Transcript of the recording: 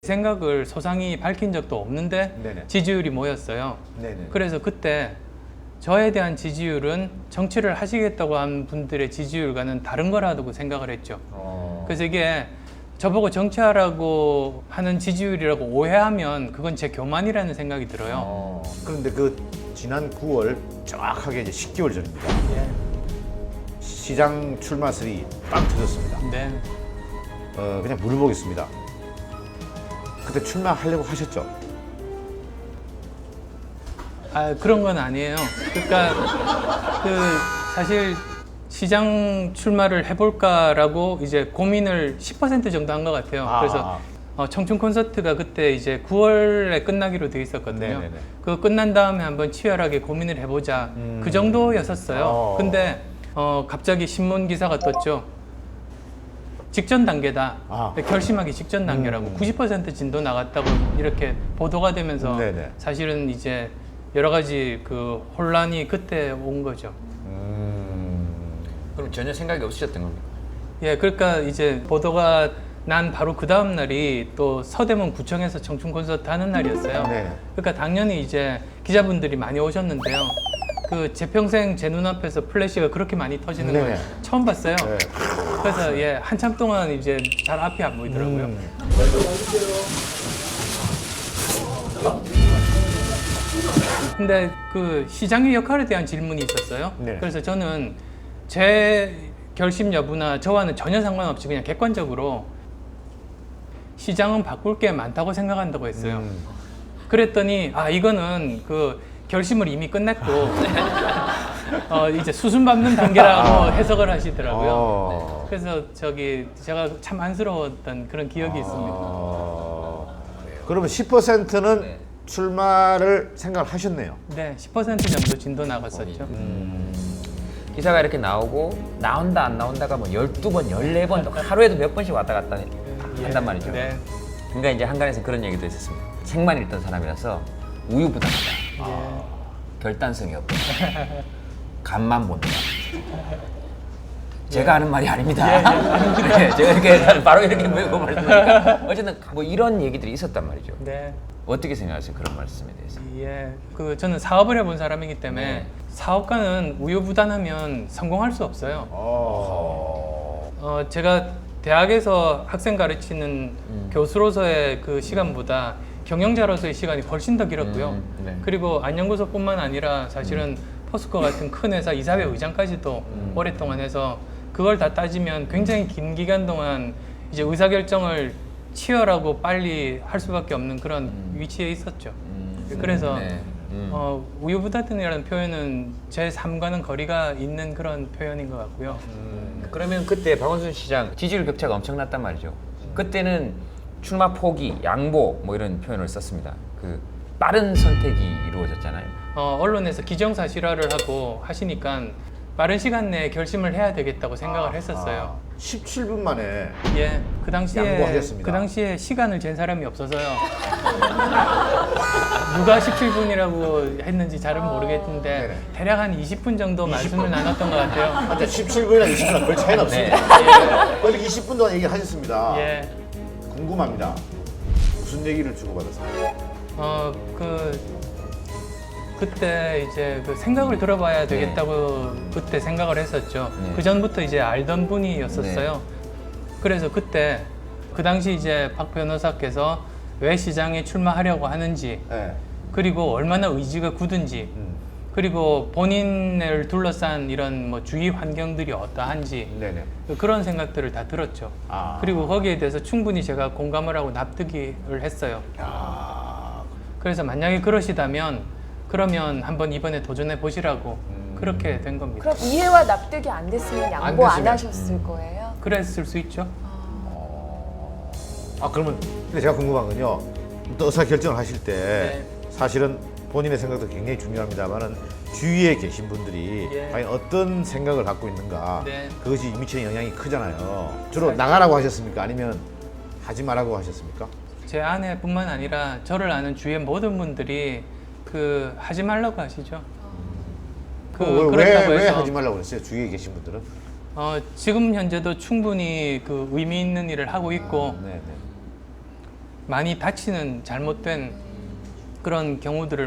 생각을 소상히 밝힌 적도 없는데 네네. 지지율이 모였어요. 네네. 그래서 그때 저에 대한 지지율은 정치를 하시겠다고 한 분들의 지지율과는 다른 거라고 생각을 했죠. 그래서 이게 저보고 정치하라고 하는 지지율이라고 오해하면 그건 제 교만이라는 생각이 들어요. 그런데 그 지난 9월 정확하게 이제 10개월 전입니다. 예. 시장 출마설이 빵 터졌습니다. 네. 그냥 물어보겠습니다. 그때 출마하려고 하셨죠? 아, 그런 건 아니에요. 그러니까 사실 시장 출마를 해볼까라고 이제 고민을 10% 정도 한 것 같아요. 그래서 청춘 콘서트가 그때 이제 9월에 끝나기로 돼 있었거든요. 네네네. 그거 끝난 다음에 한번 치열하게 고민을 해보자. 그 정도였었어요. 근데 갑자기 신문 기사가 떴죠. 직전 단계다. 결심하기 직전 단계라고 90% 진도 나갔다고 이렇게 보도가 되면서 네네. 사실은 이제 여러 가지 그 혼란이 그때 온 거죠. 그럼 전혀 생각이 없으셨던 겁니까? 예, 그러니까 이제 보도가 난 바로 그 다음 날이 또 서대문 구청에서 청춘 콘서트 하는 날이었어요. 네. 그러니까 당연히 이제 기자분들이 많이 오셨는데요. 그 제 평생 제 눈앞에서 플래시가 그렇게 많이 터지는 걸 네네. 처음 봤어요. 네. 그래서 예, 한참 동안 이제 잘 앞이 안 보이더라고요. 근데 그 시장의 역할에 대한 질문이 있었어요. 네. 그래서 저는 제 결심 여부나 저와는 전혀 상관없이 그냥 객관적으로 시장은 바꿀 게 많다고 생각한다고 했어요. 그랬더니 이거는 그 결심을 이미 끝냈고 이제 수순 밟는 단계라고 해석을 하시더라고요. 그래서 제가 참 안쓰러웠던 그런 기억이 있습니다. 그러면 10%는 출마를 생각을 하셨네요. 네, 10% 정도 진도 나갔었죠. 기사가 이렇게 나오고 나온다 안 나온다가 뭐 12번, 14번 하루에도 몇 번씩 왔다 갔다 한단 말이죠. 네. 그러니까 이제 한간에서 그런 얘기도 있었습니다. 책만 읽던 사람이라서 우유부단하다. 결단성이 없다. 간만 본다. 제가 하는 말이 아닙니다. 네, 제가 이렇게 바로 이렇게 물고 말씀드리니까 어쨌든 뭐 이런 얘기들이 있었단 말이죠. 네. 어떻게 생각하세요? 그런 말씀에 대해서? 예, 저는 사업을 해본 사람이기 때문에 네. 사업가는 우유부단하면 성공할 수 없어요. 제가 대학에서 학생 가르치는 교수로서의 그 시간보다 경영자로서의 시간이 훨씬 더 길었고요. 네. 그리고 안연구소뿐만 아니라 사실은 포스코 같은 큰 회사 이사회 의장까지도 오랫동안 해서 그걸 다 따지면 굉장히 긴 기간 동안 이제 의사결정을 치열하고 빨리 할 수밖에 없는 그런 위치에 있었죠. 그래서 네. 우유부단이라는 표현은 제 삶과는 거리가 있는 그런 표현인 것 같고요. 그러면 그때 박원순 시장 지지율 격차가 엄청났단 말이죠. 그때는 출마 포기, 양보 뭐 이런 표현을 썼습니다. 그 빠른 선택이 이루어졌잖아요. 언론에서 기정사실화를 하고 하시니까 빠른 시간 내에 결심을 해야 되겠다고 생각을 했었어요. 17분 만에 예, 그 양보하셨습니다. 당시에 시간을 잰 사람이 없어서요. 누가 17분이라고 했는지 잘은 모르겠는데 네네. 대략 한 20분 정도 말씀을 나눴던 것 같아요. 한때 17분이나 20분이나 별 차이는 없습니다. 그런데 20분 동안 얘기를 하셨습니다. 예, 궁금합니다. 무슨 얘기를 주고받았습니까? 그때 이제 그 생각을 들어봐야 되겠다고 그때 생각을 했었죠. 네. 그 전부터 이제 알던 분이었었어요. 그래서 그때 그 당시 이제 박 변호사께서 왜 시장에 출마하려고 하는지, 네. 그리고 얼마나 의지가 굳은지, 그리고 본인을 둘러싼 이런 뭐 주위 환경들이 어떠한지 네네. 그런 생각들을 다 들었죠. 그리고 거기에 대해서 충분히 제가 공감을 하고 납득을 했어요. 그래서 만약에 그러면 한번 이번에 도전해 보시라고 그렇게 된 겁니다. 그럼 이해와 납득이 안 됐으면 양보 안 됐으면. 하셨을 거예요? 그랬을 수 있죠. 그러면 근데 제가 궁금한 건요. 또 의사 결정을 하실 때 네. 사실은 본인의 생각도 굉장히 중요합니다만은 주위에 계신 분들이 예. 과연 어떤 생각을 갖고 있는가 네. 그것이 미치는 영향이 크잖아요. 주로 나가라고 하셨습니까? 아니면 하지 말라고 하셨습니까? 제 아내뿐만 아니라 저를 아는 주위의 모든 분들이 하지 말라고 하시죠. 그렇다고 왜 해서 하지 말라고 그랬어요? 주위에 계신 분들은? 지금 현재도 충분히 그 의미 있는 일을 하고 있고 네네. 많이 다치는 잘못된 그런 경우들을